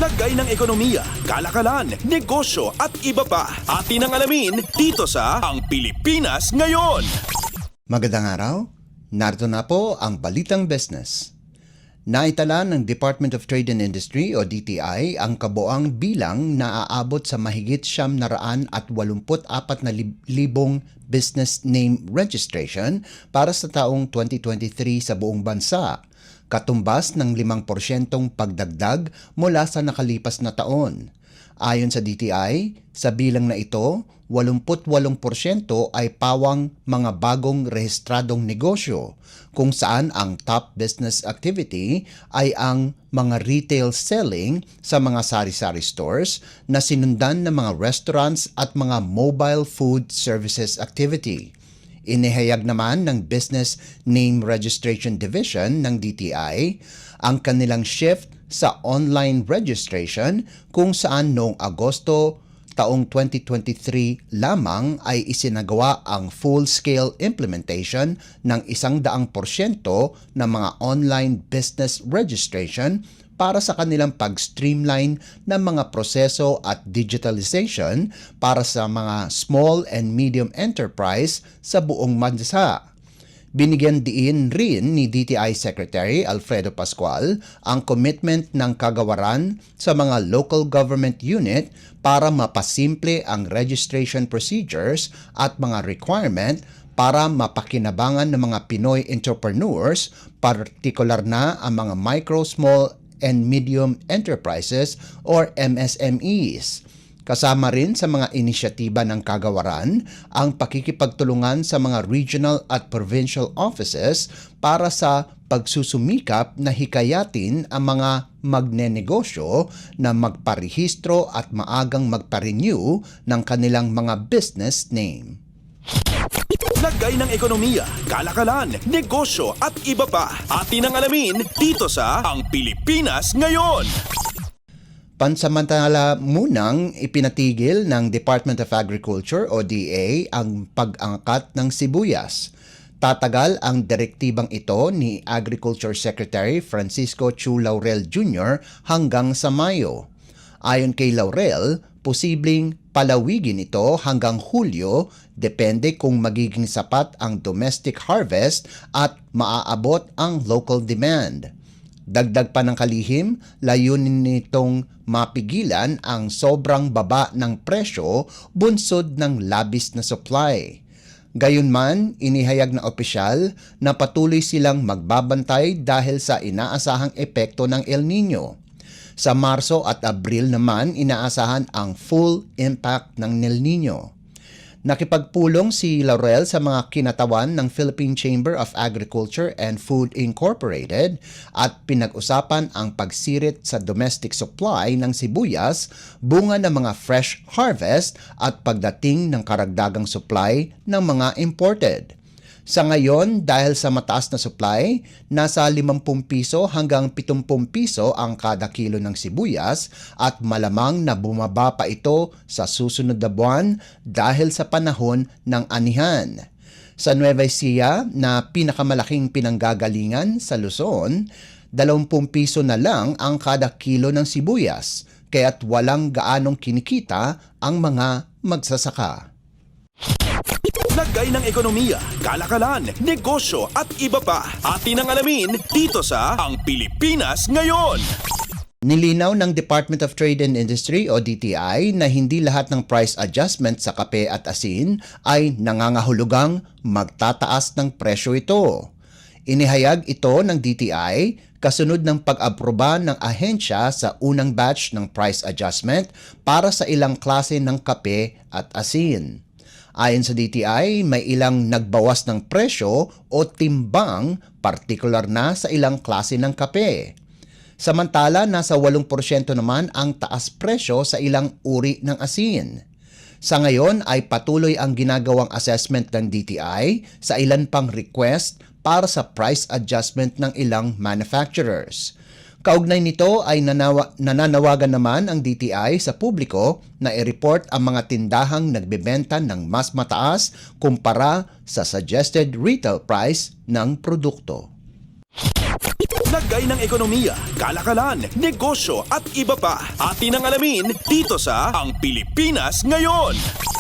Lagay ng ekonomiya, kalakalan, negosyo at iba pa. Atin ang alamin dito sa Ang Pilipinas Ngayon. Magandang araw, narito na po ang Balitang Business. Naitala ng Department of Trade and Industry o DTI ang kabuang bilang na aabot sa mahigit 784,000 business name registration para sa taong 2023 sa buong bansa, katumbas ng 5% pagdagdag mula sa nakalipas na taon. Ayon sa DTI, sa bilang na ito, 88% ay pawang mga bagong rehistradong negosyo, kung saan ang top business activity ay ang mga retail selling sa mga sari-sari stores na sinundan ng mga restaurants at mga mobile food services activity. Inihayag naman ng Business Name Registration Division ng DTI ang kanilang shift sa online registration kung saan noong Agosto taong 2023 lamang ay isinagawa ang full-scale implementation ng 100% ng mga online business registration para sa kanilang pag-streamline ng mga proseso at digitalization para sa mga small and medium enterprise sa buong bansa. Binigyan diin rin ni DTI Secretary Alfredo Pascual ang commitment ng kagawaran sa mga local government unit para mapasimple ang registration procedures at mga requirement para mapakinabangan ng mga Pinoy entrepreneurs, partikular na ang mga micro, small, and medium enterprises or MSMEs. Kasama rin sa mga inisyatiba ng kagawaran ang pakikipagtulungan sa mga regional at provincial offices para sa pagsusumikap na hikayatin ang mga magnenegosyo na magparehistro at maagang magpa-renew ng kanilang mga business name. Lagay ng ekonomiya, kalakalan, negosyo at iba pa. Atin ang alamin dito sa Ang Pilipinas Ngayon. Pansamantala munang ipinatigil ng Department of Agriculture o DA ang pag-angkat ng sibuyas. Tatagal ang direktibang ito ni Agriculture Secretary Francisco Chu Laurel Jr. hanggang sa Mayo. Ayon kay Laurel, posibleng palawigin ito hanggang Hulyo depende kung magiging sapat ang domestic harvest at maaabot ang local demand. Dagdag pa ng kalihim, layunin nitong mapigilan ang sobrang baba ng presyo bunsod ng labis na supply. Gayunman, inihayag na opisyal na patuloy silang magbabantay dahil sa inaasahang epekto ng El Nino. Sa Marso at Abril naman, inaasahan ang full impact ng El Nino. Nakipagpulong si Laurel sa mga kinatawan ng Philippine Chamber of Agriculture and Food Incorporated at pinag-usapan ang pagsirit sa domestic supply ng sibuyas, bunga ng mga fresh harvest at pagdating ng karagdagang supply ng mga imported. Sa ngayon, dahil sa mataas na supply, nasa 50 piso hanggang 70 piso ang kada kilo ng sibuyas at malamang na bumaba pa ito sa susunod na buwan dahil sa panahon ng anihan. Sa Nueva Ecija na pinakamalaking pinanggagalingan sa Luzon, 20 piso na lang ang kada kilo ng sibuyas, kaya't walang gaanong kinikita ang mga magsasaka. Lagay ng ekonomiya, kalakalan, negosyo at iba pa. Atin ang alamin dito sa Ang Pilipinas Ngayon. Nilinaw ng Department of Trade and Industry o DTI na hindi lahat ng price adjustment sa kape at asin ay nangangahulugang magtataas ng presyo ito. Inihayag ito ng DTI kasunod ng pag-aproba ng ahensya sa unang batch ng price adjustment para sa ilang klase ng kape at asin. Ayon sa DTI, may ilang nagbawas ng presyo o timbang, partikular na sa ilang klase ng kape. Samantala, nasa 8% naman ang taas presyo sa ilang uri ng asin. Sa ngayon ay patuloy ang ginagawang assessment ng DTI sa ilan pang request para sa price adjustment ng ilang manufacturers. Kaugnay nito ay nananawagan naman ang DTI sa publiko na i-report ang mga tindahang nagbebenta ng mas mataas kumpara sa suggested retail price ng produkto. lagay ng ekonomiya, kalakalan, negosyo at iba pa. Atin ang alamin dito sa Ang Pilipinas Ngayon.